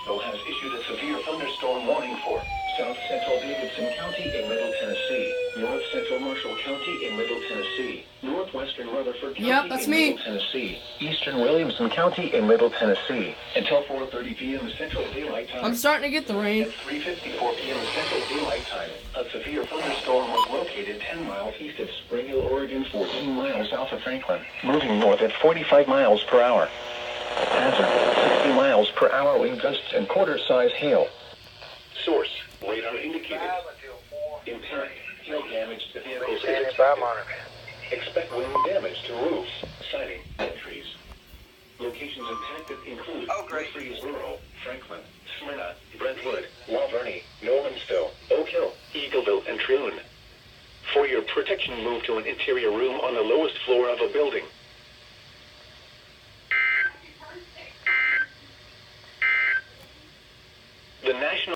Nashville has issued a severe thunderstorm warning for South Central Davidson County in Middle Tennessee, North Central Marshall County in Middle Tennessee, Northwestern Rutherford County in Middle Tennessee, Eastern Williamson County in Middle Tennessee, until 4:30 p.m. Central Daylight Time. I'm starting to get the rain. At 3:54 p.m. Central Daylight Time, a severe thunderstorm was located 10 miles east of Spring Hill, Oregon, 14 miles south of Franklin, moving north at 45 miles per hour. Hazard, 60 miles per hour wind gusts and quarter-size hail. Source, radar indicated. Impact, hail damage to vehicles. Expect wind damage to roofs, siding, and trees. Locations impacted include Murfreesboro, Franklin, Smyrna, Brentwood, La Vernie, Nolensville, Oak Hill, Eagleville, and Trune. For your protection, move to an interior room on the lowest floor of a building.